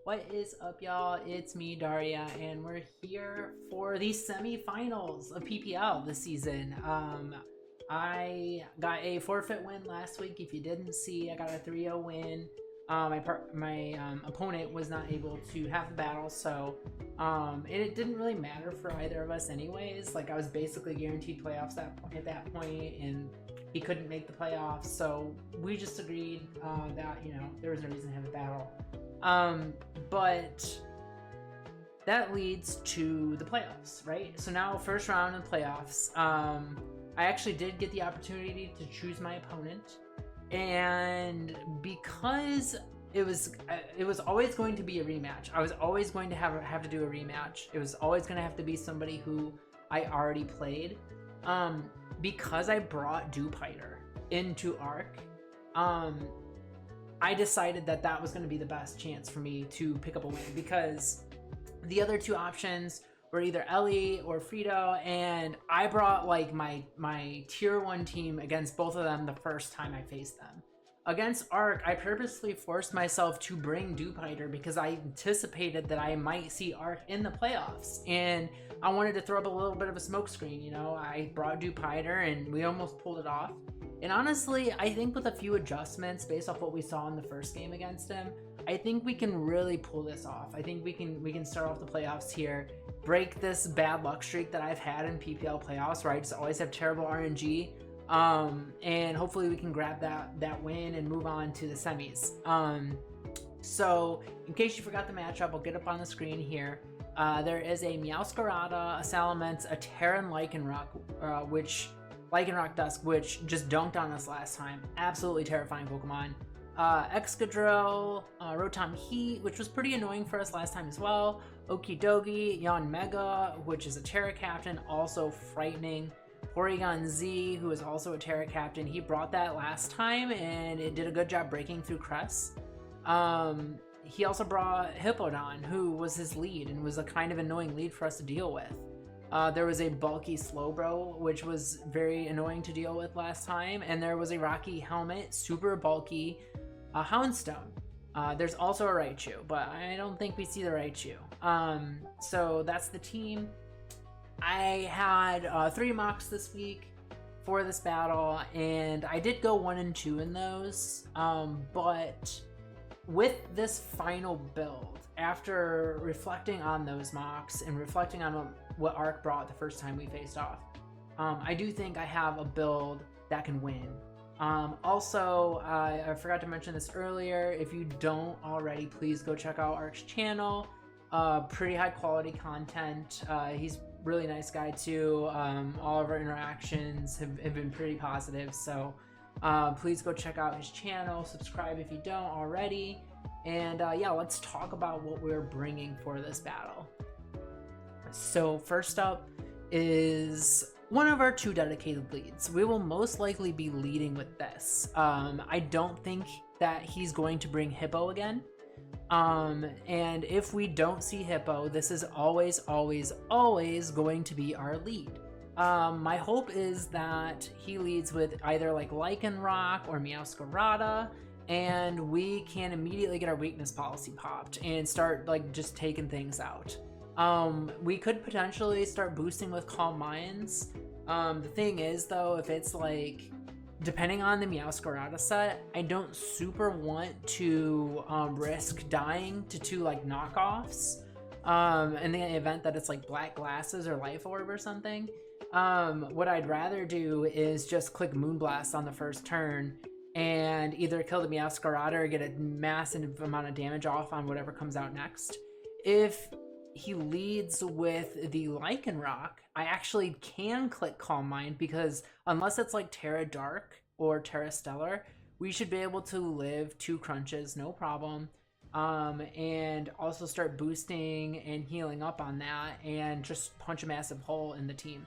What is up, y'all? It's me, Daria, and we're here for the semifinals of PPL this season. I got a forfeit win last week. If you didn't see, I got a 3-0 win. My opponent was not able to have the battle, so it didn't really matter for either of us anyways. Like, I was basically guaranteed playoffs at that point, and he couldn't make the playoffs, so we just agreed that, you know, there was no reason to have a battle. But that leads to the playoffs, right? So now, first round in playoffs, I actually did get the opportunity to choose my opponent, and because it was always going to be a rematch, I was always going to have to do a rematch. It was always going to have to be somebody who I already played. Because I brought Teambuilder into Arc, I decided that that was going to be the best chance for me to pick up a win, because the other two options were either Ellie or Frito, and I brought like my tier 1 team against both of them the first time I faced them. Against Arc, I purposely forced myself to bring Teambuilder because I anticipated that I might see Arc in the playoffs, and I wanted to throw up a little bit of a smokescreen. You know, I brought Teambuilder and we almost pulled it off. And honestly, I think with a few adjustments based off what we saw in the first game against him, I think we can really pull this off. I think we can start off the playoffs here, break this bad luck streak that I've had in PPL playoffs where I just always have terrible RNG, and hopefully we can grab that win and move on to the semis. So in case you forgot the matchup, I'll get up on the screen here. There is a Meowscarada, a Salamence, a Terran Lycanroc, which Dusk, which just dunked on us last time. Absolutely terrifying Pokemon. Excadrill, Rotom Heat, which was pretty annoying for us last time as well. Okidogi, Yanmega, which is a Terra Captain, also frightening. Porygon Z, who is also a Terra Captain. He brought that last time, and it did a good job breaking through Cress. He also brought Hippowdon, who was his lead, and was a kind of annoying lead for us to deal with. There was a bulky Slowbro, which was very annoying to deal with last time, and there was a Rocky Helmet, super bulky Houndstone. There's also a Raichu, but I don't think we see the Raichu. So that's the team. I had 3 mocks this week for this battle, and I did go 1 and 2 in those, but with this final build, after reflecting on those mocks and reflecting on what Arc brought the first time we faced off, I do think I have a build that can win. Also, I forgot to mention this earlier. If you don't already, please go check out Arc's channel. Pretty high quality content. He's a really nice guy too. All of our interactions have been pretty positive, so please go check out his channel, subscribe if you don't already, and yeah, let's talk about what we're bringing for this battle. So first up is one of our 2 dedicated leads. We will most likely be leading with this. I don't think that he's going to bring Hippo again. And if we don't see Hippo, this is always going to be our lead. My hope is that he leads with either like Lycanroc or Meowscarada, and we can immediately get our weakness policy popped and start like just taking things out. We could potentially start boosting with Calm Minds. The thing is though, if it's like, depending on the Meowscarada set, I don't super want to risk dying to 2 like knockoffs in the event that it's like Black Glasses or Life Orb or something. What I'd rather do is just click Moonblast on the first turn and either kill the Meowscarada or get a massive amount of damage off on whatever comes out next. If he leads with the Lycanroc, I actually can click Calm Mind, because unless it's like Terra Dark or Terra Stellar, we should be able to live 2 crunches, no problem. And also start boosting and healing up on that and just punch a massive hole in the team.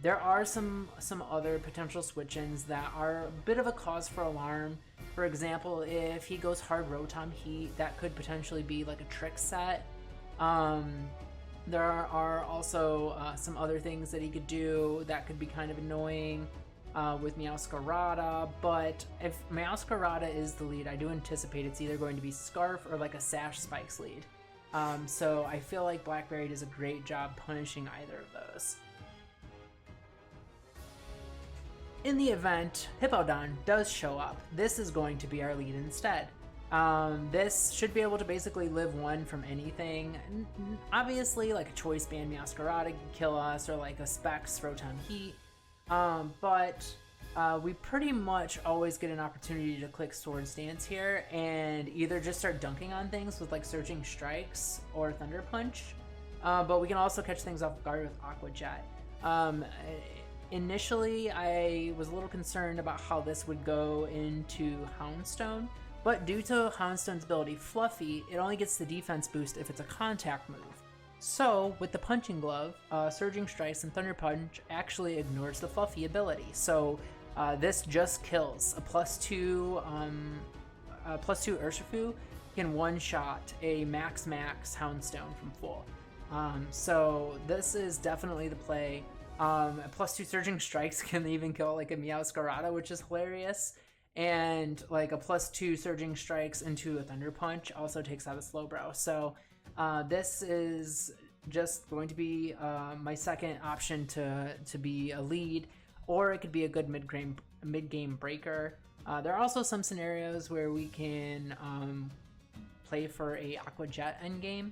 There are some other potential switch-ins that are a bit of a cause for alarm. For example, if he goes hard Rotom Heat, that could potentially be like a trick set. There are also some other things that he could do that could be kind of annoying. with Meowscarada, but if Meowscarada is the lead, I do anticipate it's either going to be Scarf or like a Sash Spikes lead. So I feel like Blackberry does a great job punishing either of those. In the event Hippowdon does show up, this is going to be our lead instead. This should be able to basically live one from anything. Obviously, like a Choice Band Meowscarada can kill us, or like a Specs Rotom Heat. But we pretty much always get an opportunity to click Sword Stance here and either just start dunking on things with like Surging Strikes or Thunder Punch. But we can also catch things off guard with Aqua Jet. Initially, I was a little concerned about how this would go into Houndstone, but due to Houndstone's ability Fluffy, it only gets the defense boost if it's a contact move. So, with the Punching Glove, Surging Strikes and Thunder Punch actually ignores the Fluffy ability. So, this just kills. A +2 Urshifu can one-shot a max Houndstone from full. So, this is definitely the play. +2 Surging Strikes can even kill like a Meowscarada, which is hilarious. And like a +2 Surging Strikes into a Thunder Punch also takes out a Slowbro. So this is just going to be my second option to be a lead, or it could be a good mid-game breaker. There are also some scenarios where we can play for a Aqua Jet endgame.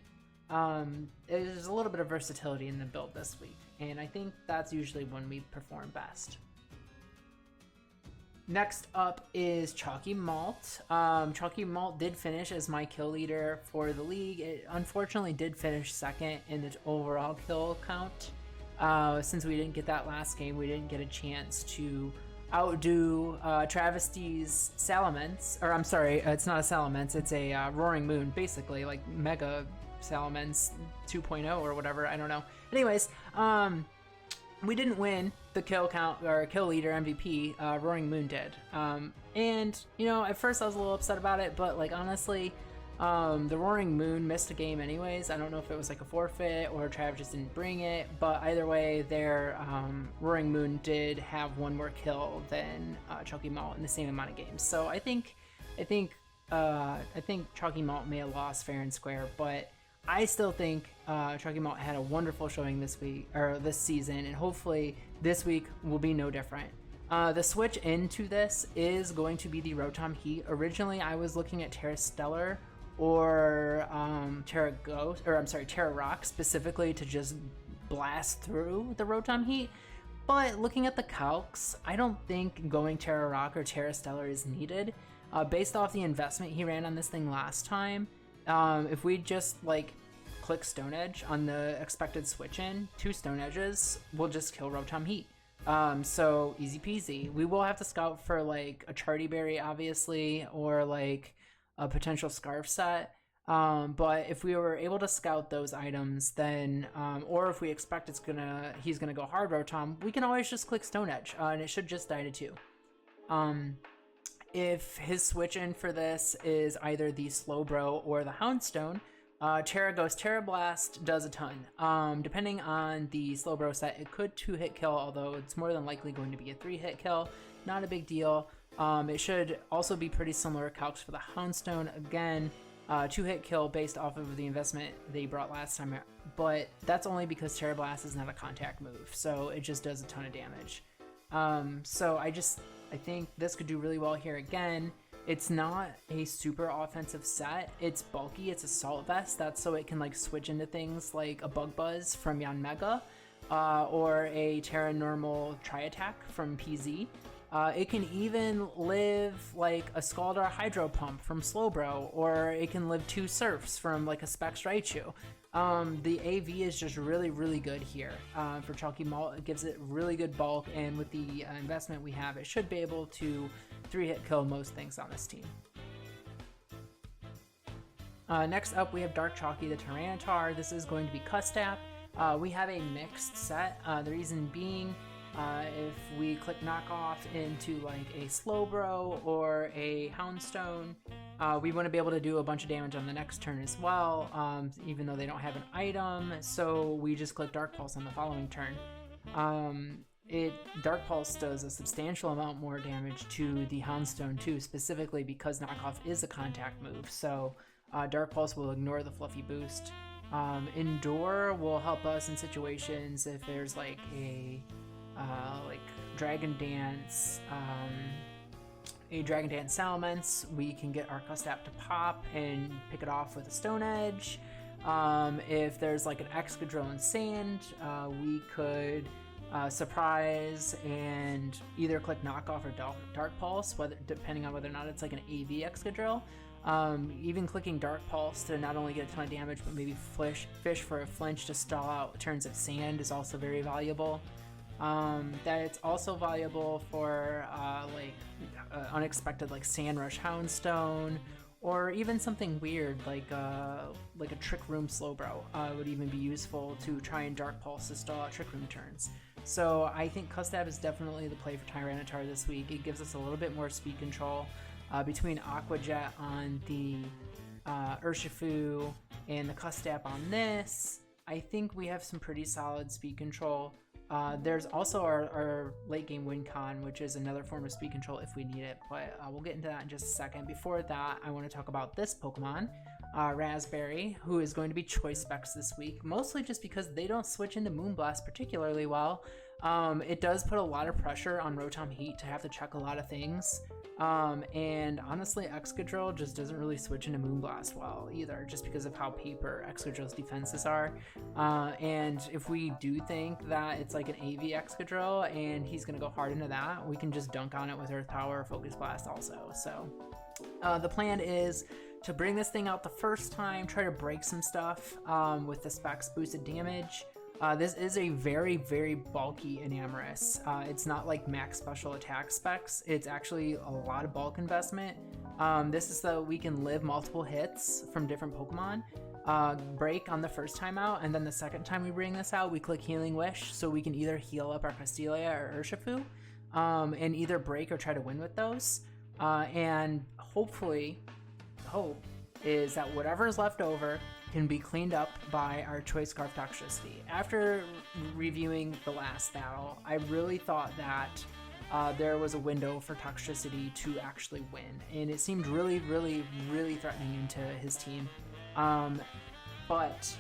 There's a little bit of versatility in the build this week, and I think that's usually when we perform best. Next up is Chalky Malt. Chalky Malt did finish as my kill leader for the league. It unfortunately did finish second in the overall kill count. Since we didn't get that last game, we didn't get a chance to outdo Travesty's Salamence, or I'm sorry, it's not a Salamence, it's a Roaring Moon, basically, like Mega Salamence 2.0 or whatever, I don't know. Anyways, we didn't win the kill count or kill leader MVP. Roaring Moon did, and you know, at first I was a little upset about it, but like honestly, the Roaring Moon missed a game anyways. I don't know if it was like a forfeit or Trav just didn't bring it, but either way, their Roaring Moon did have one more kill than Chalky Malt in the same amount of games. So I think Chalky Malt may have lost fair and square, but I still think Chalky Malt had a wonderful showing this week or this season, and hopefully this week will be no different. The switch into this is going to be the Rotom Heat. Originally, I was looking at Terra Stellar or Terra Ghost, or I'm sorry, Terra Rock specifically to just blast through the Rotom Heat. But looking at the calcs, I don't think going Terra Rock or Terra Stellar is needed. Based off the investment he ran on this thing last time, if we just like click Stone Edge on the expected switch in, 2 Stone Edges will just kill Rotom Heat. So easy peasy. We will have to scout for like a Charty Berry, obviously, or like a potential Scarf set. But if we were able to scout those items, then, or if we expect he's gonna go hard Rotom, we can always just click Stone Edge, and it should just die to 2. If his switch in for this is either the Slowbro or the Houndstone, Terra Ghost Terra Blast does a ton. Depending on the Slowbro set, it could 2-hit kill, although it's more than likely going to be a 3-hit kill. Not a big deal. It should also be pretty similar calcs for the Houndstone. Again, 2-hit kill based off of the investment they brought last time, but that's only because Terra Blast is not a contact move, so it just does a ton of damage. So I think this could do really well here again. It's not a super offensive set. It's bulky. It's Assault Vest. That's so it can like switch into things like a Bug Buzz from Yanmega, or a Terra Normal Tri-Attack from PZ. It can even live like a Scaldar Hydro Pump from Slowbro, or it can live 2 Surfs from like a Specs Raichu. The AV is just really, really good here for Chalky Malt. It gives it really good bulk, and with the investment we have, it should be able to 3-hit kill most things on this team. Next up, we have Dark Chalky the Tyranitar. This is going to be Custap. We have a mixed set. The reason being, if we click Knockoff into like a Slowbro or a Houndstone, we want to be able to do a bunch of damage on the next turn as well, even though they don't have an item, so we just click Dark Pulse on the following turn. Dark Pulse does a substantial amount more damage to the Houndstone too, specifically because knockoff is a contact move. So Dark Pulse will ignore the fluffy boost. Endure will help us in situations if there's like a Dragon Dance Salamence, we can get our Custap to pop and pick it off with a Stone Edge. If there's like an Excadrill in Sand, we could surprise and either click knockoff or Dark Pulse, depending on whether or not it's like an AV Excadrill. Even clicking Dark Pulse to not only get a ton of damage, but maybe fish for a flinch to stall out turns of Sand is also very valuable. That it's also valuable for unexpected like Sand Rush Houndstone, or even something weird like a Trick Room Slowbro would even be useful to try and Dark Pulse to stall out Trick Room turns. So I think Custap is definitely the play for Tyranitar this week. It gives us a little bit more speed control between Aqua Jet on the Urshifu and the Custap on this. I think we have some pretty solid speed control. There's also our late game win con, which is another form of speed control if we need it, but we'll get into that in just a second. Before that, I want to talk about this Pokemon, Raspberry, who is going to be choice specs this week, mostly just because they don't switch into Moonblast particularly well. It does put a lot of pressure on Rotom Heat to have to check a lot of things. And honestly, Excadrill just doesn't really switch into Moonblast well either, just because of how paper Excadrill's defenses are. And if we do think that it's like an AV Excadrill and he's going to go hard into that, we can just dunk on it with Earth Power or Focus Blast also. So the plan is to bring this thing out the first time, try to break some stuff with the specs boosted damage. This is a very, very bulky Enamorus. It's not like max special attack specs. It's actually a lot of bulk investment. This is so we can live multiple hits from different Pokemon. Break on the first time out, and then the second time we bring this out, we click Healing Wish, so we can either heal up our Castelia or Urshifu, and either break or try to win with those. And hopefully, hope is that whatever is left over can be cleaned up by our Choice Scarf Toxtricity. After reviewing the last battle, I really thought that there was a window for Toxtricity to actually win, and it seemed really, really, really threatening into his team. But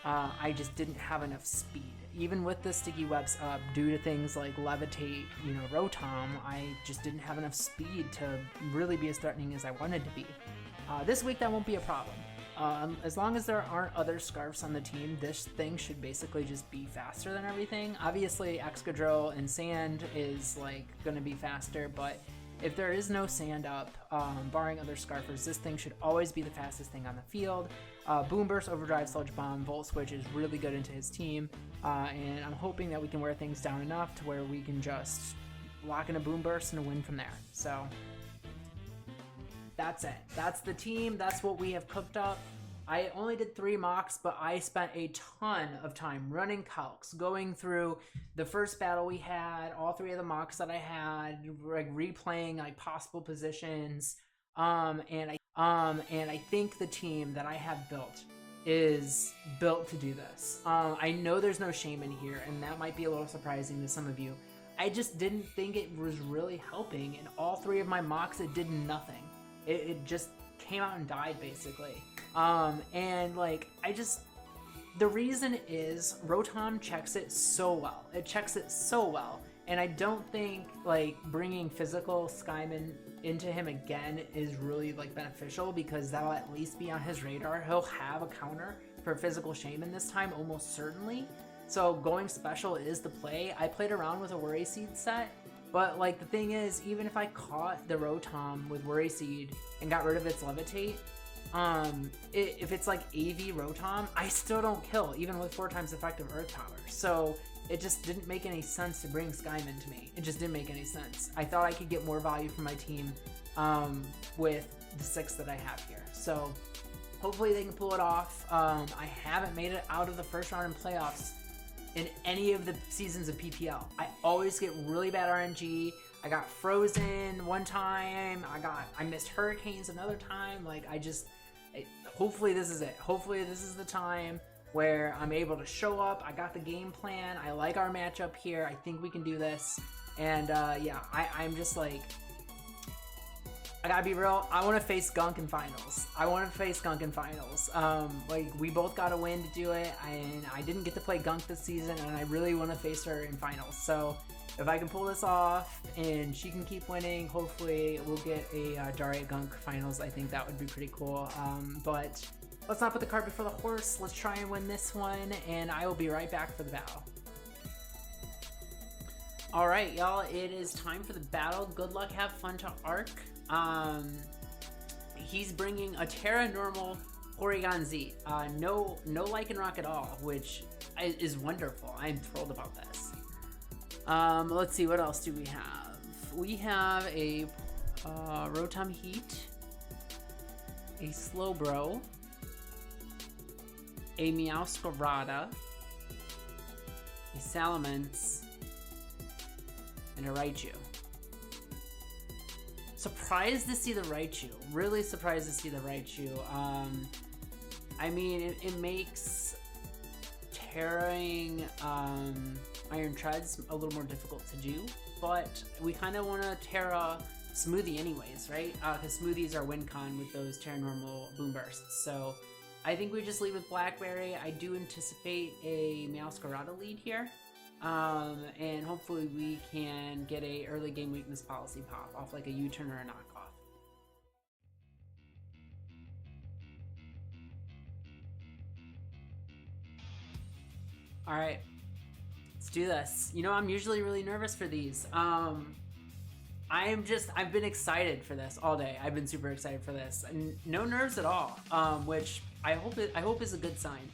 I just didn't have enough speed. Even with the Sticky Webs up, due to things like Levitate, Rotom, I just didn't have enough speed to really be as threatening as I wanted to be. This week, that won't be a problem. As long as there aren't other Scarfs on the team, this thing should basically just be faster than everything. Obviously, Excadrill and Sand is going to be faster, but if there is no Sand up, barring other Scarfers, this thing should always be the fastest thing on the field. Boom Burst, Overdrive, Sludge Bomb, Volt Switch is really good into his team, and I'm hoping that we can wear things down enough to where we can just lock in a Boom Burst and a win from there. So that's it. That's the team. That's what we have cooked up. I only did 3 mocks, but I spent a ton of time running calcs, going through the first battle we had, all 3 of the mocks that I had, replaying possible positions, and I think the team that I have built is built to do this. I know there's no shame in here, and that might be a little surprising to some of you. I just didn't think it was really helping. In all 3 of my mocks, it did nothing. It just came out and died, basically. The reason is Rotom checks it so well. It checks it so well. And I don't think, bringing physical Skyman into him again is really, beneficial, because that'll at least be on his radar. He'll have a counter for physical Shaman this time, almost certainly. So going special is the play. I played around with a Worry Seed set, but the thing is, even if I caught the Rotom with Worry Seed and got rid of its Levitate, if it's AV Rotom, I still don't kill, even with 4 times effective Earth Power. So it just didn't make any sense to bring Skyman to me. It just didn't make any sense. I thought I could get more value from my team with the 6 that I have here. So hopefully they can pull it off. I haven't made it out of the first round in playoffs in any of the seasons of PPL. I always get really bad RNG. I got frozen one time. I missed hurricanes another time. Hopefully this is it. Hopefully this is the time. where I'm able to show up. I got the game plan. I like our matchup here. I think we can do this. And yeah, I'm just like, I gotta be real. I want to face Gunk in finals. Like, we both got a win to do it, and I didn't get to play Gunk this season, and I really want to face her in finals. So if I can pull this off and she can keep winning, hopefully we'll get a Daria Gunk finals. I think that would be pretty cool. But let's not put the cart before the horse. Let's try and win this one, and I will be right back for the battle. All right, y'all, it is time for the battle. Good luck, have fun to Arc. He's bringing a Terra Normal Porygon Z. No Lycanroc at all, which is wonderful. I'm thrilled about this. Let's see, what else do we have? We have a Rotom Heat, a Slowbro, a Meowscarada, a Salamence, and a Raichu. Surprised to see the Raichu. Really surprised to see the Raichu. I mean, it makes terraing Iron Treads a little more difficult to do, but we kind of want to Terra Smoothie anyways, right? Because Smoothies are win con with those Terra Normal Boom Bursts. So I think we just lead with Blackberry. I do anticipate a Meowscarada lead here. And hopefully we can get a early game weakness policy pop off like a U-turn or a knockoff. All right, let's do this. You know, I'm usually really nervous for these. I've been excited for this all day. I've been super excited for this, and no nerves at all, which I hope is a good sign.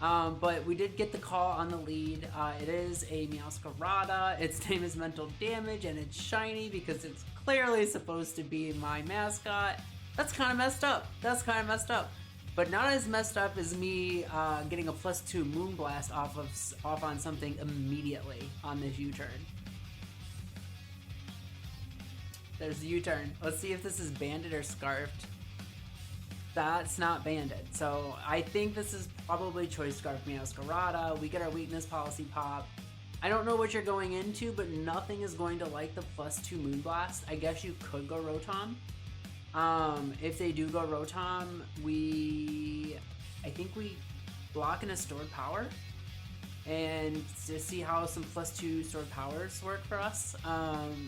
But we did get the call on the lead. It is a Meowscarada. Its name is Mental Damage, and it's shiny because it's clearly supposed to be my mascot. That's kind of messed up. But not as messed up as me getting a +2 Moonblast off on something immediately on this U-turn. There's the U-turn. Let's see if this is banded or scarfed. That's not banded, so I think this is probably Choice Scarf Meowscarada. We get our weakness policy pop. I don't know what you're going into, but nothing is going to like the +2 Moonblast. I guess you could go Rotom. If they do go Rotom, I think we block in a stored power, and to see how some +2 stored powers work for us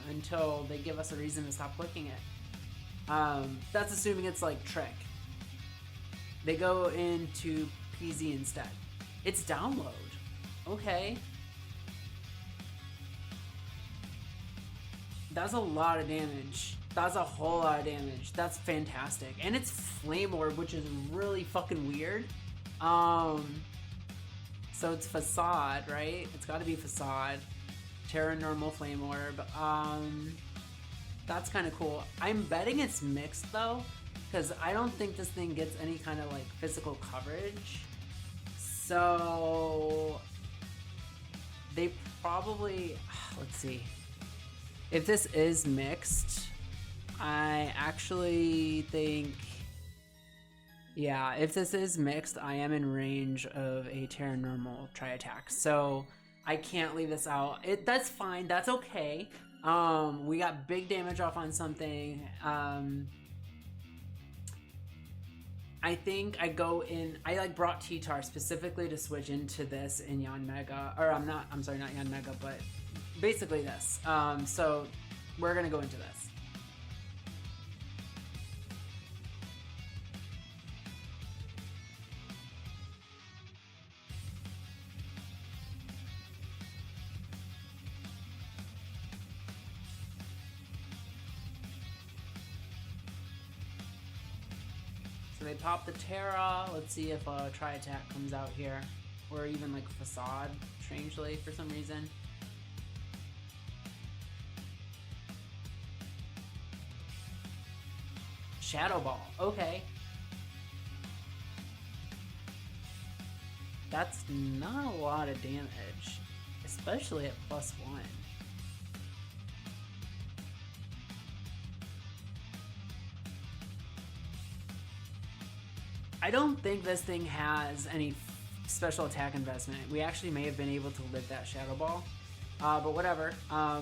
until they give us a reason to stop clicking it. That's assuming it's like Trick. They go into PZ instead. It's download. Okay. That's a lot of damage. That's a whole lot of damage. That's fantastic. And it's Flame Orb, which is really fucking weird. So it's Facade, right? It's gotta be Facade. Terra Normal Flame Orb. That's kind of cool. I'm betting it's mixed though, because I don't think this thing gets any kind of like physical coverage. So they probably, let's see. If this is mixed, I actually think, yeah, if this is mixed, I am in range of a Terra Normal Tri-Attack. So I can't leave this out. That's fine, that's okay. We got big damage off on something. I think I go in, I like brought T-Tar specifically to switch into this in Yanmega, or I'm sorry, not Yanmega, but basically this. So we're gonna go into this. So they pop the Terra. Let's see if a Tri-Attack comes out here. Or even like Facade, strangely, for some reason. Shadow Ball, okay. That's not a lot of damage, especially at +1. I don't think this thing has any special attack investment. We actually may have been able to live that Shadow Ball. But whatever.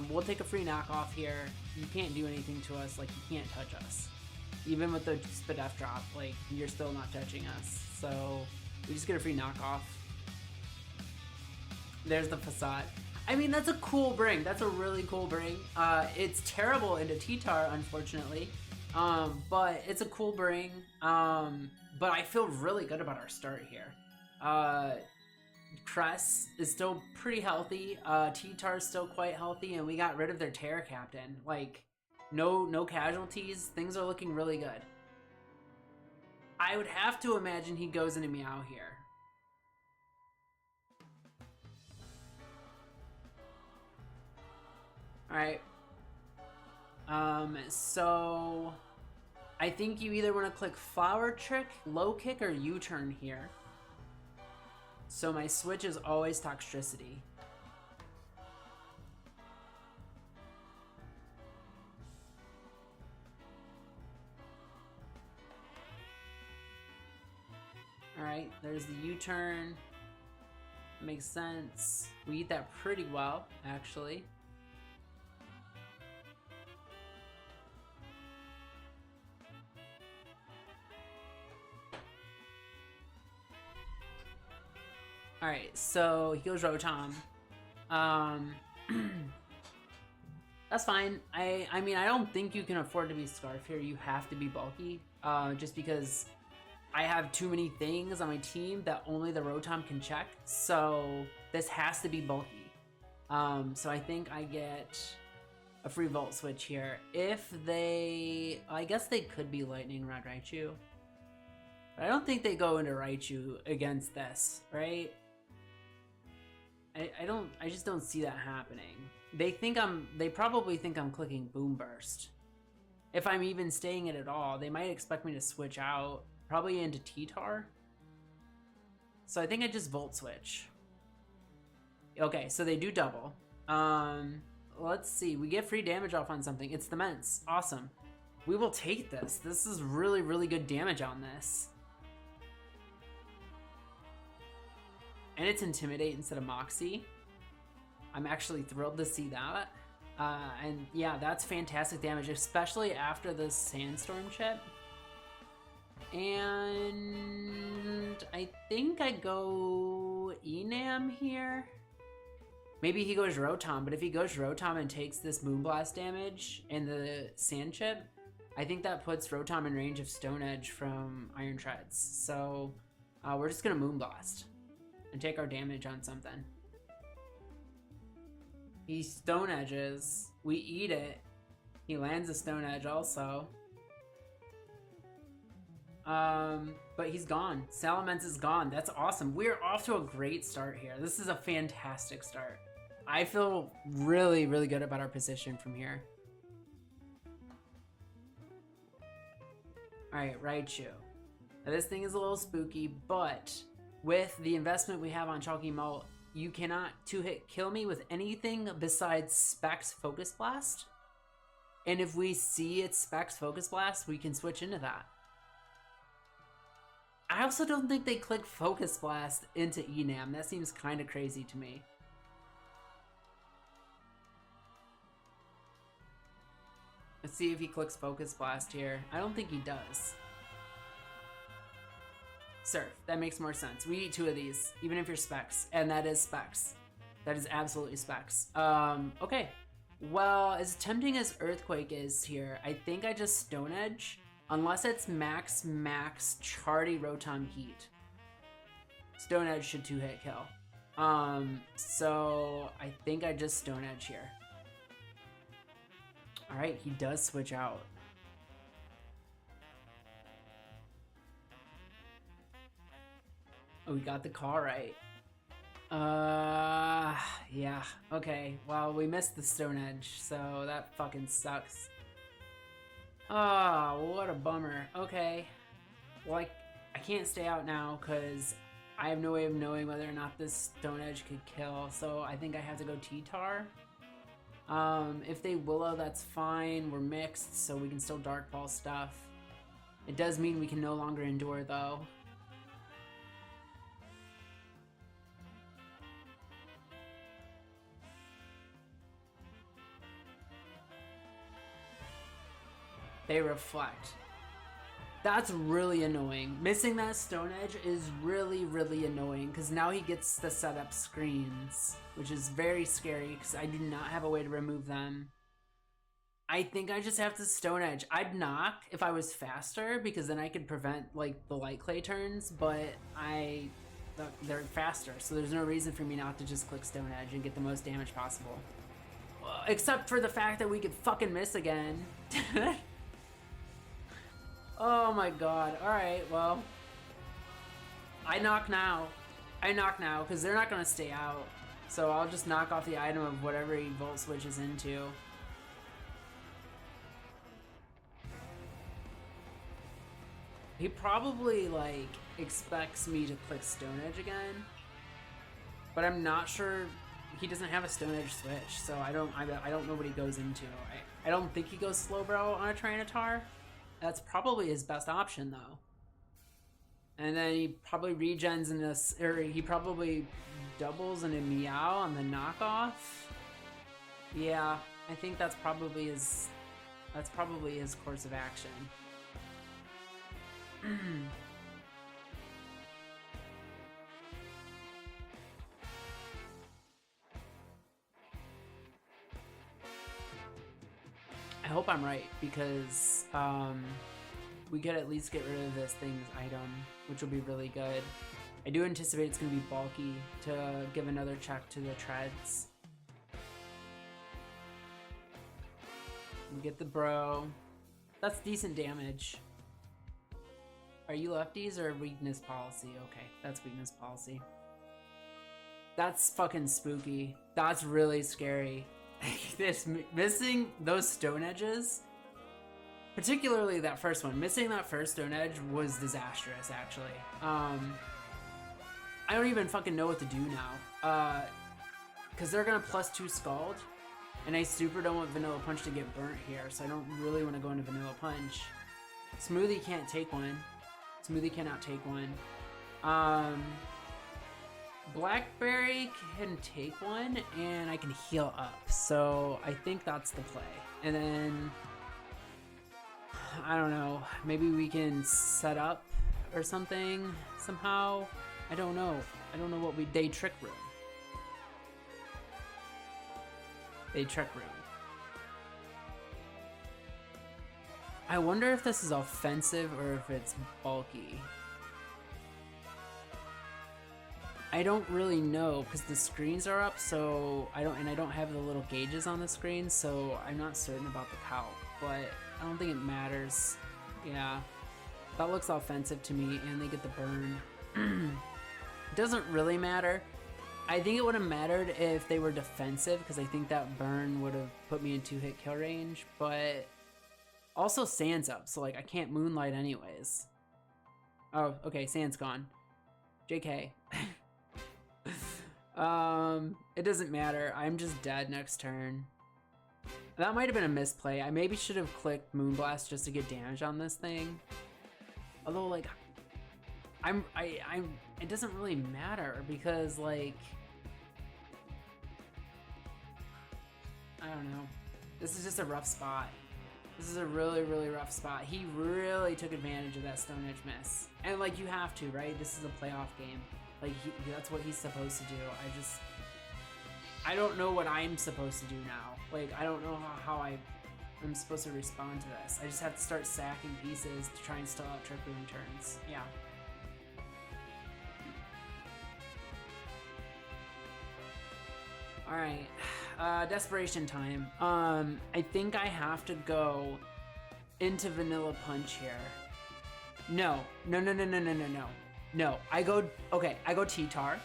We'll take a free knockoff here. You can't do anything to us. Like, you can't touch us. Even with the Spadef drop, like, you're still not touching us. So, we just get a free knockoff. There's the Facade. I mean, that's a cool bring. That's a really cool bring. It's terrible into T-Tar, unfortunately. But it's a cool bring. But I feel really good about our start here. Cress is still pretty healthy. T-Tar is still quite healthy, and we got rid of their Terror Captain. Like, no casualties. Things are looking really good. I would have to imagine he goes into Meow here. Alright. So I think you either want to click Flower Trick, Low Kick, or U-Turn here. So my switch is always Toxtricity. Alright, there's the U-Turn. Makes sense. We eat that pretty well, actually. Alright, so he goes Rotom. That's fine. I mean, I don't think you can afford to be Scarf here. You have to be bulky. Just because I have too many things on my team that only the Rotom can check. So this has to be bulky. So I think I get a free Volt Switch here. If they... I guess they could be Lightning Rod Raichu. But I don't think they go into Raichu against this, right? I just don't see that happening. They probably think I'm clicking Boom Burst. If I'm even staying it at all, they might expect me to switch out, probably into T-Tar. So I think I just Volt Switch. Okay, so they do double. Let's see, we get free damage off on something. It's the Mence, awesome. We will take this. This is really, really good damage on this. And it's Intimidate instead of Moxie. I'm actually thrilled to see that. And yeah, that's fantastic damage, especially after the Sandstorm chip. And I think I go Enam here. Maybe he goes Rotom, but if he goes Rotom and takes this Moonblast damage and the Sand chip, I think that puts Rotom in range of Stone Edge from Iron Treads. So we're just gonna Moonblast and take our damage on something. He Stone Edges. We eat it. He lands a Stone Edge also. But he's gone. Salamence is gone. That's awesome. We're off to a great start here. This is a fantastic start. I feel really, really good about our position from here. Alright, Raichu. Now this thing is a little spooky, but with the investment we have on Chalky Molt, you cannot two-hit kill me with anything besides Specs Focus Blast. And if we see it's Specs Focus Blast, we can switch into that. I also don't think they click Focus Blast into Enam. That seems kind of crazy to me. Let's see if he clicks Focus Blast here. I don't think he does. Surf, that makes more sense. We eat two of these, even if you're Specs, and that is Specs. That is absolutely Specs. Okay. Well, as tempting as Earthquake is here, I think I just Stone Edge, unless it's max Chardy Rotom Heat. Stone Edge should two-hit kill. So I think I just Stone Edge here. Alright, he does switch out. Oh, we got the call right. Yeah, okay. Well, we missed the Stone Edge, so that fucking sucks. Oh, what a bummer. Okay. Well, I can't stay out now, because I have no way of knowing whether or not this Stone Edge could kill, so I think I have to go T-Tar. If they Willow, that's fine. We're mixed, so we can still Dark Ball stuff. It does mean we can no longer endure, though. They reflect. That's really annoying. Missing that Stone Edge is really, really annoying because now he gets to set up screens, which is very scary because I do not have a way to remove them. I think I just have to Stone Edge. I'd knock if I was faster because then I could prevent like the light clay turns, but they're faster, so there's no reason for me not to just click Stone Edge and get the most damage possible. Except for the fact that we could fucking miss again. Oh my god. Alright, well. I knock now. I knock now, because they're not going to stay out. So I'll just knock off the item of whatever he Volt switches into. He probably, like, expects me to click Stone Edge again. But I'm not sure. He doesn't have a Stone Edge switch, so I don't know what he goes into. I don't think he goes Slowbro on a Tyranitar. That's probably his best option, though. And then he probably regens in this, or he probably doubles in a Meow on the knockoff. Yeah, I think that's probably his course of action. I hope I'm right, because we could at least get rid of this thing's item, which will be really good. I do anticipate it's going to be bulky to give another check to the treads. We get the bro. That's decent damage. Are you lefties or weakness policy? Okay, that's weakness policy. That's fucking spooky. That's really scary. Missing those Stone Edges, particularly that first one, missing that first Stone Edge was disastrous, actually. I don't even fucking know what to do now. Because they're gonna +2 Scald, and I super don't want Vanilla Punch to get burnt here, so I don't really want to go into Vanilla Punch. Smoothie can't take one. Smoothie cannot take one. Blackberry can take one, and I can heal up, so I think that's the play. And then, I don't know, maybe we can set up or something somehow. I don't know. I don't know what they Trick Room. They Trick Room. I wonder if this is offensive or if it's bulky. I don't really know because the screens are up, so I don't have the little gauges on the screen, so I'm not certain about the calc, but I don't think it matters. Yeah, that looks offensive to me, and they get the burn. It doesn't really matter. I think it would have mattered if they were defensive, because I think that burn would have put me in 2-hit kill range, but also Sand's up, so like I can't Moonlight anyways. Oh, okay, Sand's gone. JK. It doesn't matter. I'm just dead next turn. That might have been a misplay. I maybe should have clicked Moonblast just to get damage on this thing. Although, like, it doesn't really matter because, like, I don't know. This is just a rough spot. This is a really, really rough spot. He really took advantage of that Stone Edge miss. And, like, you have to, right? This is a playoff game. Like, that's what he's supposed to do. I don't know what I'm supposed to do now. Like, I don't know how I'm supposed to respond to this. I just have to start sacking pieces to try and stall out Trick Room turns. Yeah. Alright. Desperation time. I think I have to go into Vanilla Punch here. No, I go T-Tar.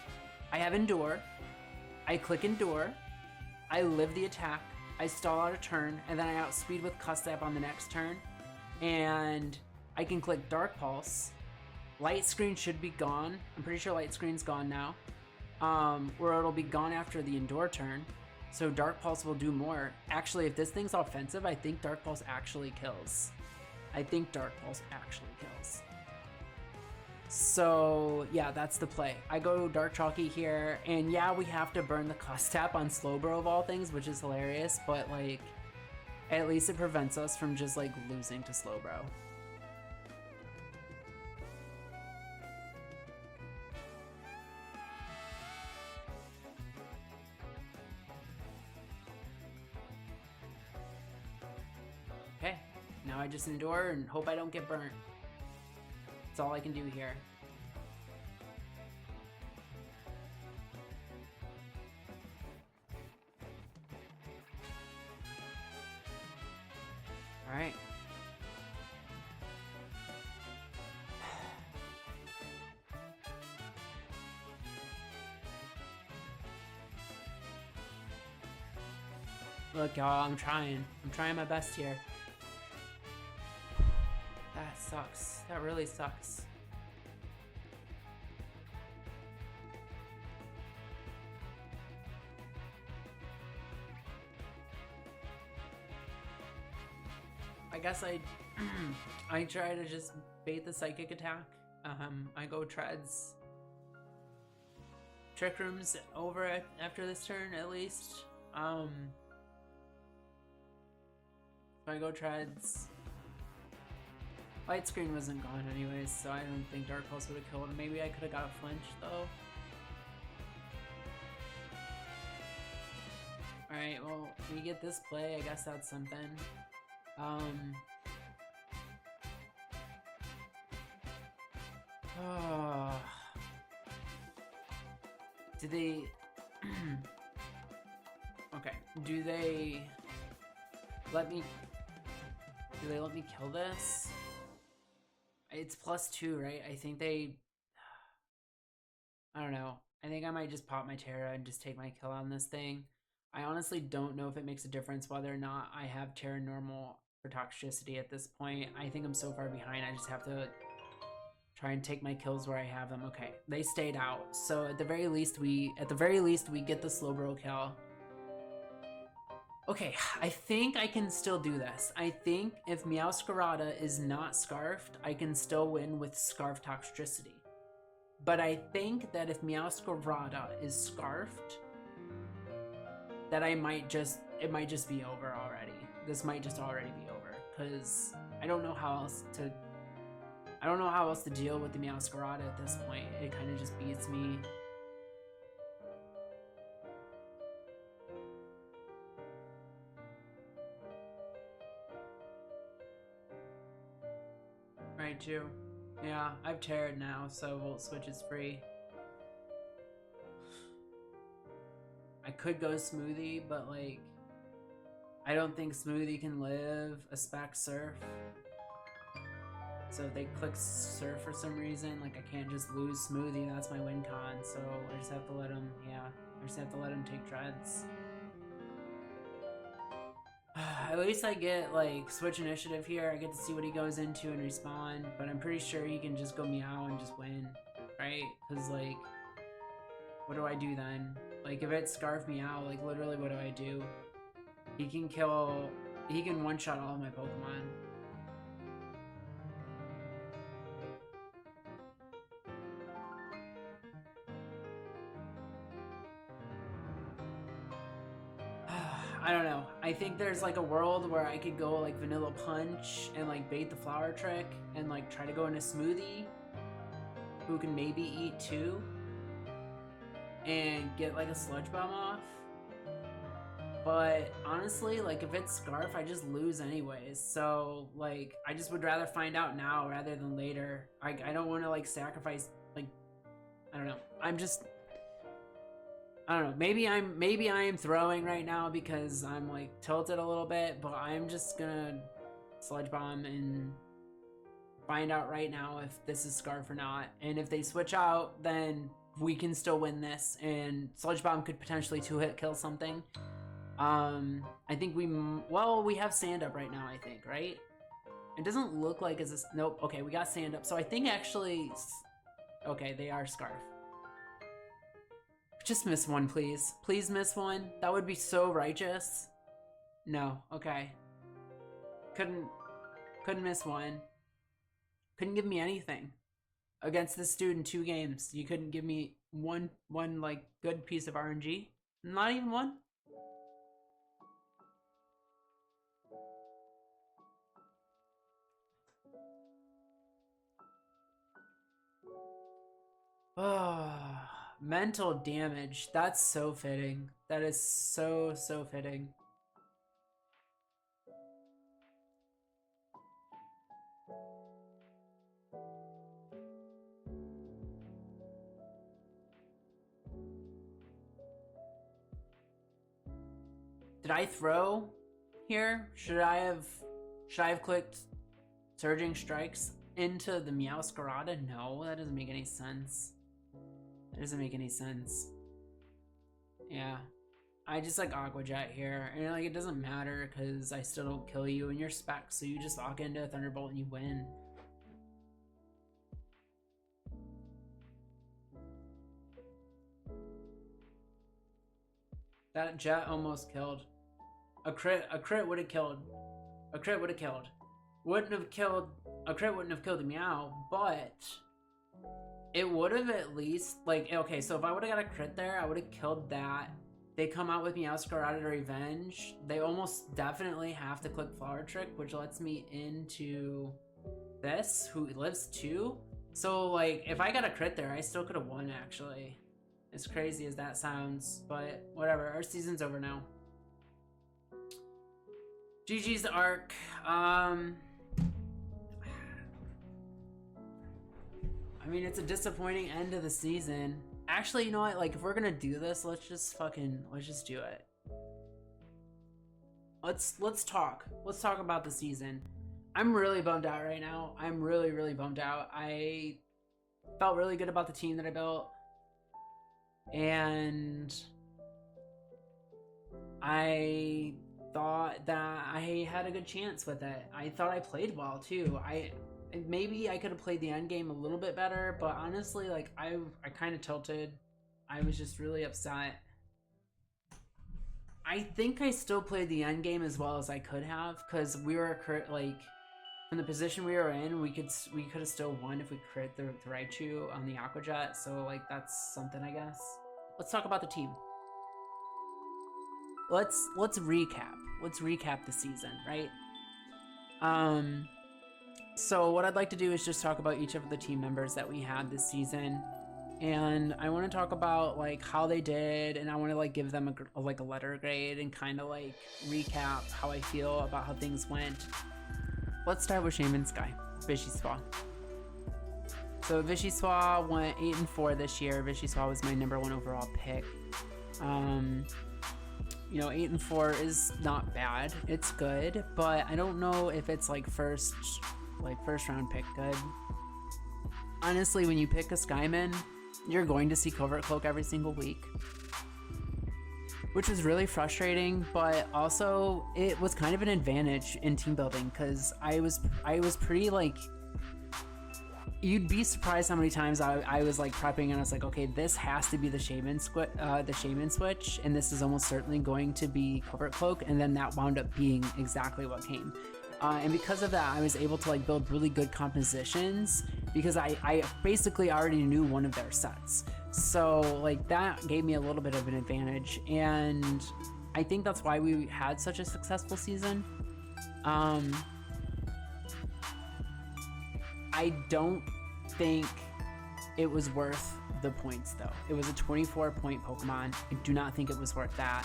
I have Endure. I click Endure. I live the attack. I stall out a turn, and then I outspeed with Custap on the next turn. And I can click Dark Pulse. Light Screen should be gone. I'm pretty sure Light Screen's gone now. Or it'll be gone after the Endure turn. So Dark Pulse will do more. Actually, if this thing's offensive, I think Dark Pulse actually kills. So, yeah, that's the play. I go Dark Chalky here, and yeah, we have to burn the Custap on Slowbro of all things, which is hilarious, but, like, At least it prevents us from just like losing to Slowbro. Okay, now I just endure and hope I don't get burnt. That's all I can do here. All right. Look, y'all, I'm trying. I'm trying my best here. That sucks. That really sucks. I guess I try to just bait the psychic attack. I go treads. Trick Room's over after this turn, at least. I go treads. Light screen wasn't gone anyways, so I don't think Dark Pulse would have killed him. Maybe I could have got a flinch though. Alright, well, we get this play, I guess that's something. Do they... Okay, do they let me kill this? It's +2, right? I think they... I don't know. I think I might just pop my Terra and just take my kill on this thing. I honestly don't know if it makes a difference whether or not I have Terra normal for Toxicity at this point. I think I'm so far behind, I just have to try and take my kills where I have them. Okay, they stayed out. So at the very least we get the Slowbro kill. Okay, I think I can still do this. I think if Meowscarada is not Scarfed, I can still win with Scarf Toxicity. But I think that if Meowscarada is Scarfed, that it might just be over already. This might just already be over, because I don't know how else to deal with the Meowscarada at this point. It kind of just beats me. Right, too. Yeah, I've Terra'd now, so Volt Switch is free. I could go Smoothie, but like, I don't think Smoothie can live a Spec Surf. So if they click Surf for some reason, like I can't just lose Smoothie, that's my win con, so I just have to let him, I just have to let him take treads. At least I get like Switch Initiative here, I get to see what he goes into and respond, but I'm pretty sure he can just go Meow and just win, right? Because like, what do I do then? Like if it's Scarf Meow, like literally what do I do? He can one-shot all of my Pokemon. I don't know. I think there's like a world where I could go like Vanilla Punch and like bait the Flower Trick and like try to go into Smoothie, who can maybe eat 2 and get like a Sludge Bomb off. But honestly, like if it's Scarf, I just lose anyways. So like I just would rather find out now rather than later. I don't want to like sacrifice, like, I don't know. I don't know, maybe I am throwing right now because I'm like tilted a little bit, but I'm just gonna Sludge Bomb and find out right now if this is Scarf or not. And if they switch out, then we can still win this, and Sludge Bomb could potentially 2-hit kill something. I think we have Sand Up right now, I think, right? It doesn't look like it's a, nope, okay, we got Sand Up. So I think actually, okay, they are Scarf. Just miss one, please. Please miss one. That would be so righteous. No, okay. Couldn't miss one. Couldn't give me anything. Against this dude in 2 games, you couldn't give me one like good piece of RNG? Not even one? Oh, mental damage. That's so fitting. That is so, so fitting. Did I throw here? Should I have clicked Surging Strikes into the Meowscarada? No, that doesn't make any sense. That doesn't make any sense. Yeah. I just like Aqua Jet here, and like it doesn't matter because I still don't kill you in your spec, so you just lock into a Thunderbolt and you win. That Jet almost killed. A crit would have killed. A crit would have killed. Wouldn't have killed. A crit wouldn't have killed the Meow, but it would have at least, like, okay, so if I would have got a crit there, I would have killed that. They come out with Meowscarada to Revenge. They almost definitely have to click Flower Trick, which lets me into this, who lives 2. So, like, if I got a crit there, I still could have won, actually. As crazy as that sounds, but whatever. Our season's over now. GG's Arc. I mean, it's a disappointing end of the season. Actually, you know what? Like, if we're gonna do this, let's just do it. Let's talk. Let's talk about the season. I'm really bummed out right now. I'm really, really bummed out. I felt really good about the team that I built. And I thought that I had a good chance with it. I thought I played well too. Maybe I could have played the end game a little bit better, but honestly, like I kind of tilted. I was just really upset. I think I still played the end game as well as I could have, because we were like from the position we were in, we could have still won if we crit the Raichu on the Aqua Jet. So like that's something, I guess. Let's talk about the team. Let's recap. Let's recap the season, right? So what I'd like to do is just talk about each of the team members that we had this season, and I want to talk about like how they did, and I want to like give them a letter grade and kind of like recap how I feel about how things went. Let's start with Shaman Sky, Vishiswa. So Vishiswa went 8-4 this year. Vishiswa was my #1 overall pick. You know, 8-4 is not bad. It's good, but I don't know if it's like first round pick good. Honestly, when you pick a Skyman, you're going to see Covert Cloak every single week, which was really frustrating, but also it was kind of an advantage in team building because I was pretty like, you'd be surprised how many times I was like prepping and I was like, okay, this has to be the Shaman switch, and this is almost certainly going to be Covert Cloak, and then that wound up being exactly what came. And because of that, I was able to like build really good compositions because I basically already knew one of their sets. So like that gave me a little bit of an advantage, and I think that's why we had such a successful season. I don't think it was worth the points though. It was a 24-point Pokemon. I do not think it was worth that.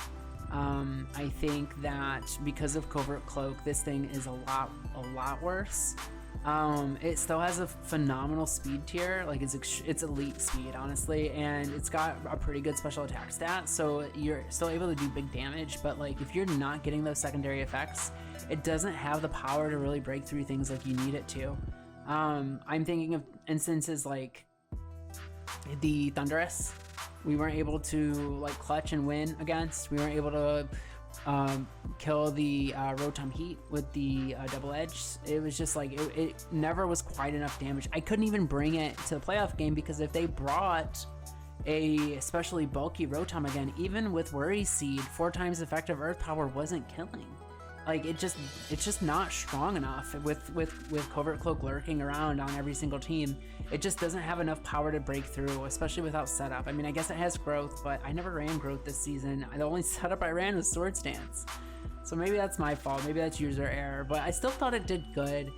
I think that because of Covert Cloak, this thing is a lot worse. It still has a phenomenal speed tier, like it's elite speed, honestly, and it's got a pretty good special attack stat, so you're still able to do big damage, but like if you're not getting those secondary effects, it doesn't have the power to really break through things like you need it to. I'm thinking of instances like the Thundurus. We weren't able to like clutch and win against. We weren't able to kill the Rotom Heat with the double edge. It was just like it never was quite enough damage. I couldn't even bring it to the playoff game because if they brought a especially bulky Rotom again, even with Worry Seed, 4 times effective Earth Power wasn't killing. Like it's just not strong enough with Covert Cloak lurking around on every single team. It just doesn't have enough power to break through, especially without setup. I mean, I guess it has growth, but I never ran growth this season. The only setup I ran was Swords Dance. So maybe that's my fault, maybe that's user error, but I still thought it did good.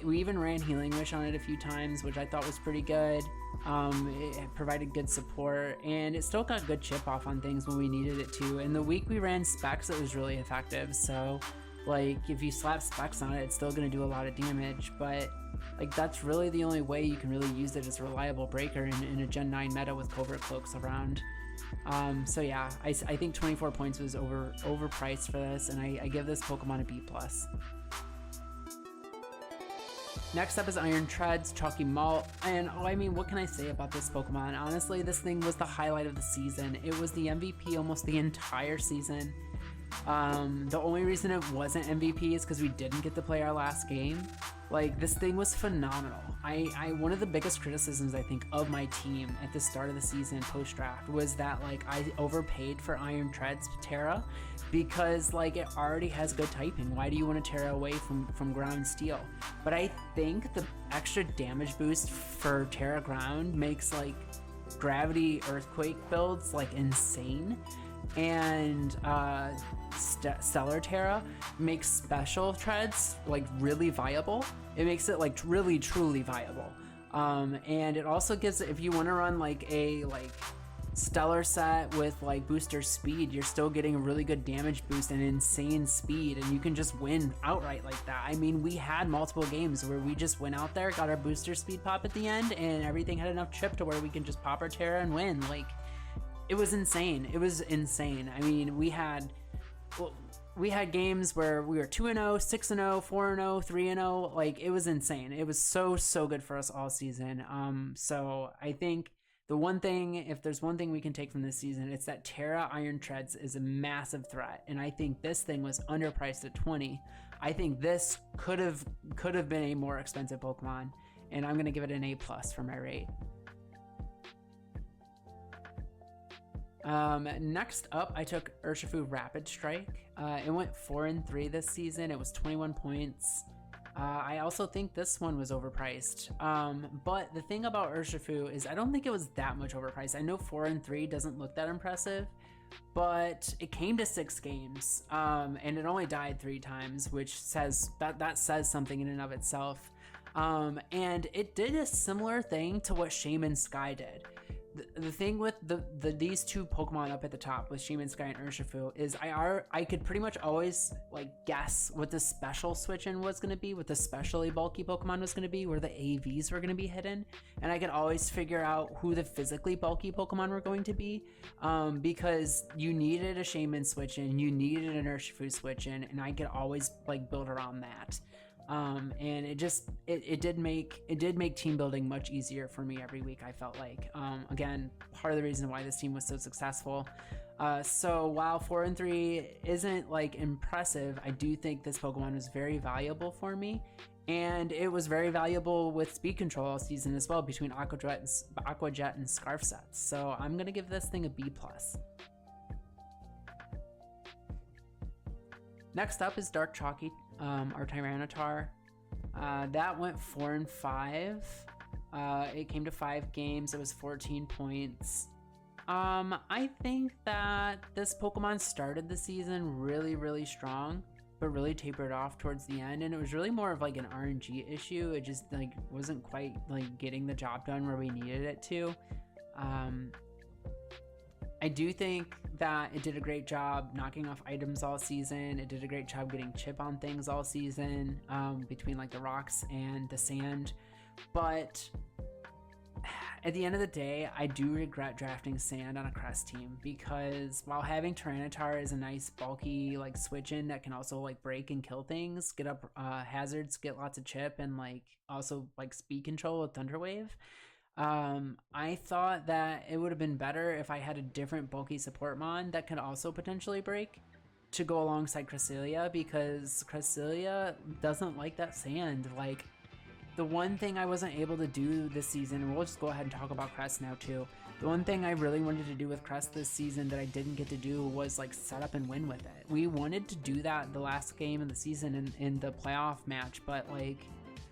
We even ran Healing Wish on it a few times, which I thought was pretty good. It provided good support, and it still got good chip off on things when we needed it to. And the week we ran specs, it was really effective. So like if you slap specs on it, it's still going to do a lot of damage, but like that's really the only way you can really use it as a reliable breaker in a Gen 9 meta with covert cloaks around. So yeah, I think 24 points was overpriced for this, and I give this Pokemon a B+. Next up is Iron Treads, Chalky Malt, and I mean, what can I say about this Pokemon? Honestly, this thing was the highlight of the season. It was the MVP almost the entire season. The only reason it wasn't MVP is because we didn't get to play our last game. Like, this thing was phenomenal. One of the biggest criticisms I think of my team at the start of the season post-draft was that like I overpaid for Iron Treads Terra because like it already has good typing. Why do you want to Terra away from Ground Steel? But I think the extra damage boost for Terra Ground makes like Gravity Earthquake builds like insane, and Stellar Terra makes Special Treads like really viable. It makes it like really truly viable, and it also gives, if you want to run like a Stellar set with like booster speed, you're still getting a really good damage boost and insane speed, and you can just win outright like that. I mean, we had multiple games where we just went out there, got our booster speed pop at the end, and everything had enough chip to where we can just pop our Terra and win. Like, it was insane. It was insane. I mean, we had games where we were 2-0, 6-0, 4-0, 3-0. Like, it was insane. It was so good for us all season. So I think the one thing, if there's one thing we can take from this season, it's that Terra Iron Treads is a massive threat, and I think this thing was underpriced at 20. I think this could have been a more expensive Pokemon, and I'm gonna give it an A+ for my rate. Next up, I took Urshifu Rapid Strike. It went 4-3 this season. It was 21 points. I also think this one was overpriced. But the thing about Urshifu is I don't think it was that much overpriced. I know 4-3 doesn't look that impressive, but it came to 6 games, and it only died 3 times, which says that says something in and of itself. And it did a similar thing to what Shaman Sky did. The thing with these two Pokemon up at the top with Shaman Sky and Urshifu is I could pretty much always like guess what the special switch in was going to be, what the specially bulky Pokemon was going to be, where the AVs were going to be hidden, and I could always figure out who the physically bulky Pokemon were going to be, because you needed a Shaman switch in, you needed an Urshifu switch in, and I could always like build around that. And it did make team building much easier for me every week, I felt like. Again, part of the reason why this team was so successful. So while 4-3 isn't like impressive, I do think this Pokemon was very valuable for me, and it was very valuable with speed control all season as well between Aqua Jet and Scarf sets. So I'm gonna give this thing a B+. Next up is Dark Chalky, our Tyranitar. That went 4-5. It came to 5 games. It was 14 points. I think that this Pokemon started the season really strong, but really tapered off towards the end, and it was really more of like an RNG issue. It just like wasn't quite like getting the job done where we needed it to. I do think that it did a great job knocking off items all season. It did a great job getting chip on things all season, between like the rocks and the sand. But at the end of the day, I do regret drafting sand on a Crest team, because while having Tyranitar is a nice bulky like switch in that can also like break and kill things, get up hazards, get lots of chip, and like also like speed control with Thunder Wave, I thought that it would have been better if I had a different bulky support mon that could also potentially break to go alongside Cresselia, because Cresselia doesn't like that sand. Like, the one thing I wasn't able to do this season, and we'll just go ahead and talk about Crest now too. The one thing I really wanted to do with Crest this season that I didn't get to do was like set up and win with it. We wanted to do that the last game of the season in the playoff match, but like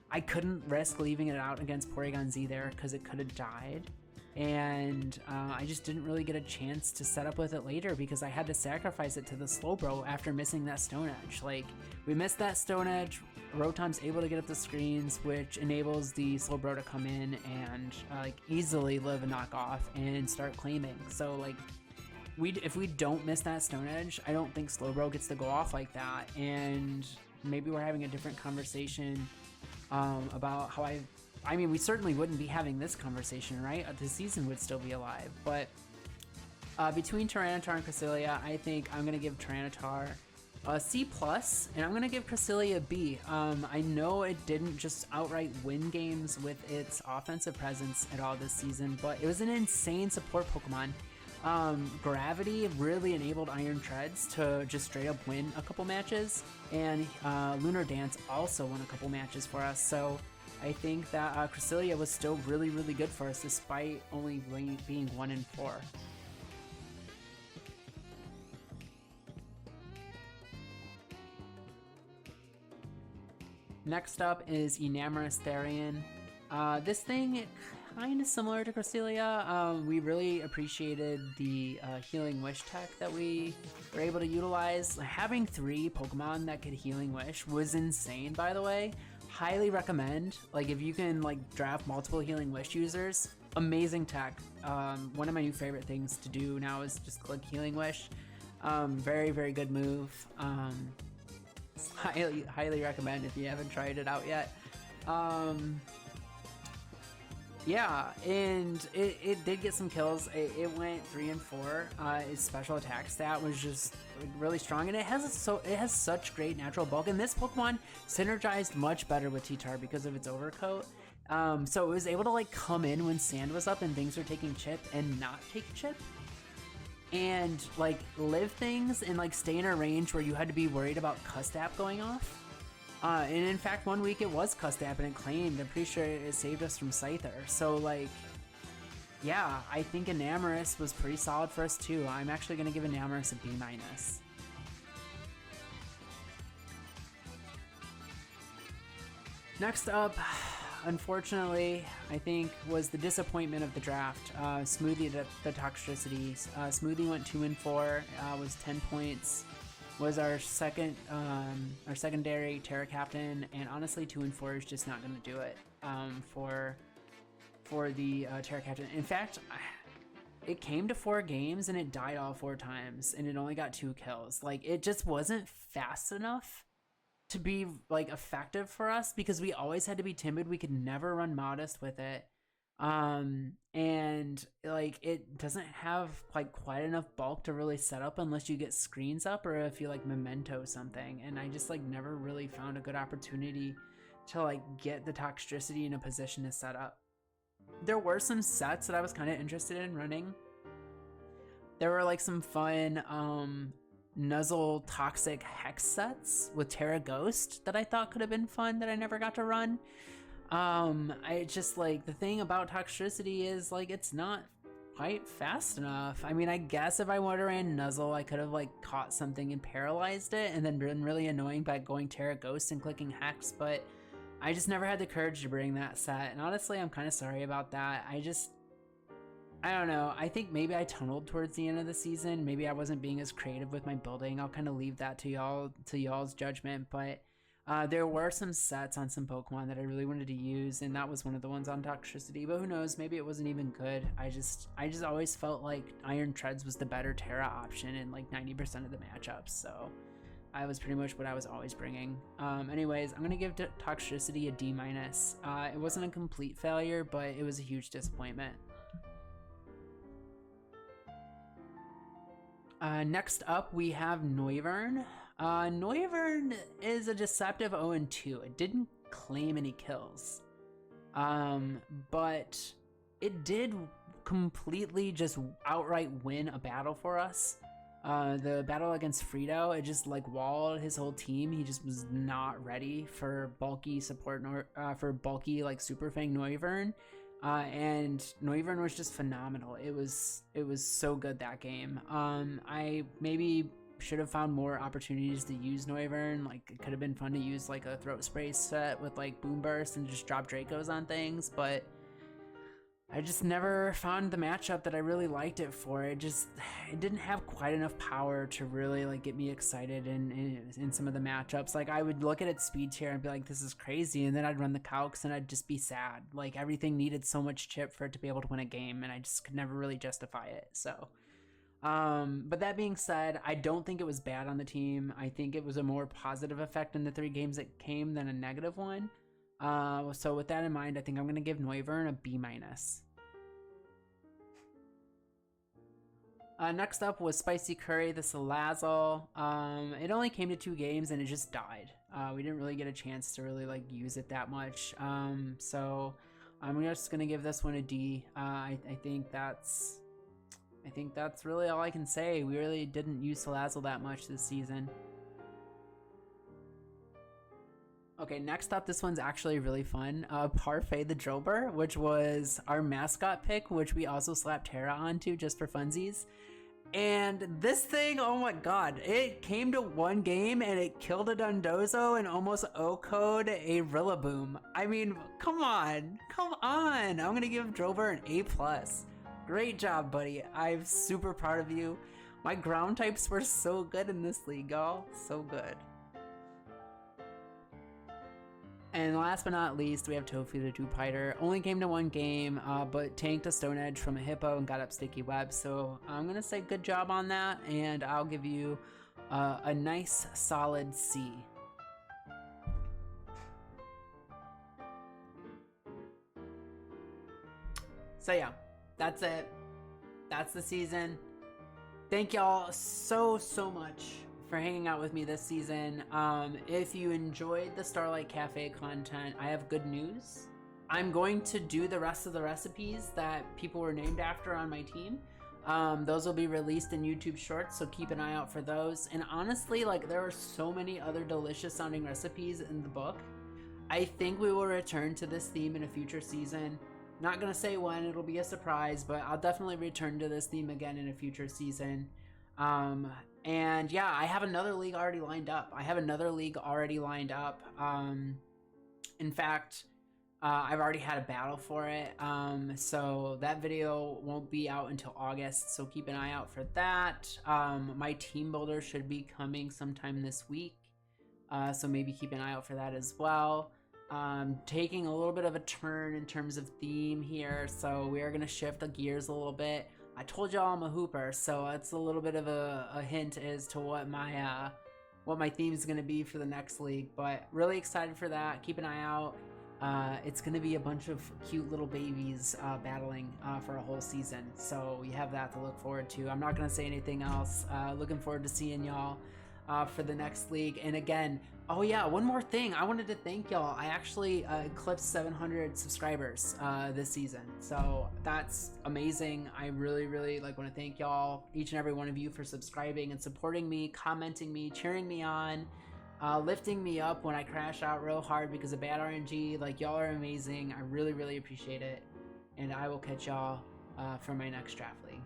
I couldn't risk leaving it out against Porygon Z there because it could have died. and I just didn't really get a chance to set up with it later because I had to sacrifice it to the Slowbro after missing that Stone Edge. Like, we missed that Stone Edge, Rotom's able to get up the screens, which enables the Slowbro to come in and like easily live a knockoff and start claiming. So like, if we don't miss that Stone Edge, I don't think Slowbro gets to go off like that, and maybe we're having a different conversation about how I mean, we certainly wouldn't be having this conversation, right? The season would still be alive. But between Tyranitar and Cresselia, I think I'm going to give Tyranitar a C+, and I'm going to give Cresselia a B. I know it didn't just outright win games with its offensive presence at all this season, but it was an insane support Pokemon. Gravity really enabled Iron Treads to just straight up win a couple matches, and Lunar Dance also won a couple matches for us. So I think that Cresselia was still really, really good for us despite only being 1-4. Next up is Enamorous Therian. This thing, kind of similar to Cresselia. We really appreciated the Healing Wish tech that we were able to utilize. Having 3 Pokemon that could Healing Wish was insane, by the way. Highly recommend. Like, if you can like draft multiple Healing Wish users, amazing tech. One of my new favorite things to do now is just click Healing Wish. Very, very good move. Highly recommend if you haven't tried it out yet. Yeah, and it did get some kills. It went 3 and 4. Its special attack stat was just really strong, and it has such great natural bulk. And this Pokemon synergized much better with T-Tar because of its overcoat. So it was able to like come in when sand was up and things were taking chip and not take chip, and like live things and like stay in a range where you had to be worried about Custap going off. And in fact, one week it was Custap and it claimed. I'm pretty sure it saved us from Scyther. So like, yeah, I think Enamorous was pretty solid for us too. I'm actually going to give Enamorous a B-. Next up, unfortunately, I think was the disappointment of the draft. Smoothie, the Toxtricity. Smoothie went 2 and 4, was 10 points. Was our secondary Terra Captain, and honestly 2 and 4 is just not going to do it for the Terra Captain. In fact, it came to 4 games and it died all 4 times, and it only got 2 kills. Like, it just wasn't fast enough to be like effective for us because we always had to be timid. We could never run Modest with it. And like, it doesn't have like quite enough bulk to really set up unless you get screens up or if you like memento something. And I just like never really found a good opportunity to like get the Toxtricity in a position to set up. There were some sets that I was kind of interested in running. There were like some fun Nuzzle Toxic Hex sets with Terra Ghost that I thought could have been fun that I never got to run. I just like, the thing about Toxtricity is like, it's not quite fast enough. I mean, I guess if I would have ran Nuzzle, I could have like caught something and paralyzed it and then been really annoying by going Terra Ghost and clicking Hex, but I just never had the courage to bring that set. And honestly, I'm kind of sorry about that. I don't know. I think maybe I tunneled towards the end of the season. Maybe I wasn't being as creative with my building. I'll kind of leave that to y'all's judgment, but there were some sets on some Pokemon that I really wanted to use, and that was one of the ones on Toxtricity, but who knows, maybe it wasn't even good. I just always felt like Iron Treads was the better Terra option in like 90% of the matchups, so I was pretty much what I was always bringing. Anyways, I'm going to give Toxtricity a D-. It wasn't a complete failure, but it was a huge disappointment. Next up, we have Noivern. Noivern is a deceptive 0-2. It didn't claim any kills, but it did completely just outright win a battle for us. The battle against Frito, it just like walled his whole team. He just was not ready for bulky support, for bulky like Super Fang Noivern. And Noivern was just phenomenal. It was so good that game. I maybe should have found more opportunities to use Noivern. Like, it could have been fun to use like a throat spray set with like Boom Burst and just drop Dracos on things, but I just never found the matchup that I really liked it for. It didn't have quite enough power to really like get me excited in some of the matchups. Like I would look at its speed tier and be like, this is crazy, and then I'd run the calcs and I'd just be sad. Like everything needed so much chip for it to be able to win a game, and I just could never really justify it. So but that being said, I don't think it was bad on the team. I think it was a more positive effect in the 3 games that came than a negative one. So with that in mind, I think I'm going to give Noivern a B-. Next up was Spicy Curry, the Salazzle. It only came to 2 games and it just died. We didn't really get a chance to really like use it that much. So I'm just going to give this one a D. I think that's really all I can say. We really didn't use Salazzle that much this season. Okay, next up, this one's actually really fun. Parfait the Drober, which was our mascot pick, which we also slapped Terra onto just for funsies. And this thing, oh my god, it came to 1 game and it killed a Dondozo and almost O-code a Rillaboom. I mean, come on. I'm gonna give Drober an A+. Great job, buddy. I'm super proud of you. My ground types were so good in this league, y'all. So good. And last but not least, we have Tofu the Two-Piter. Only came to 1 game, but tanked a Stone Edge from a Hippo and got up Sticky Web. So I'm going to say good job on that, and I'll give you a nice solid C. So yeah, that's it. That's the season. Thank y'all so much for hanging out with me this season. If you enjoyed the Starlight Cafe content, I have good news. I'm going to do the rest of the recipes that people were named after on my team. Those will be released in YouTube Shorts, so keep an eye out for those. And honestly, like, there are so many other delicious sounding recipes in the book. I think we will return to this theme in a future season. Not gonna say when, it'll be a surprise, but I'll definitely return to this theme again in a future season. And yeah, I have another league already lined up. In fact, I've already had a battle for it. So that video won't be out until August, so keep an eye out for that. My team builder should be coming sometime this week. So maybe keep an eye out for that as well. Taking a little bit of a turn in terms of theme here, so we are going to shift the gears a little bit. I told y'all I'm a hooper, so that's a little bit of a hint as to what my theme is going to be for the next league, but really excited for that. Keep an eye out. It's going to be a bunch of cute little babies battling for a whole season, so we have that to look forward to. I'm not going to say anything else. Looking forward to seeing y'all for the next league. And again, oh yeah, one more thing. I wanted to thank y'all. I actually eclipsed 700 subscribers this season, so that's amazing. I really want to thank y'all, each and every one of you, for subscribing and supporting me, commenting me, cheering me on, lifting me up when I crash out real hard because of bad RNG. Like, y'all are amazing. I really appreciate it, and I will catch y'all for my next draft league.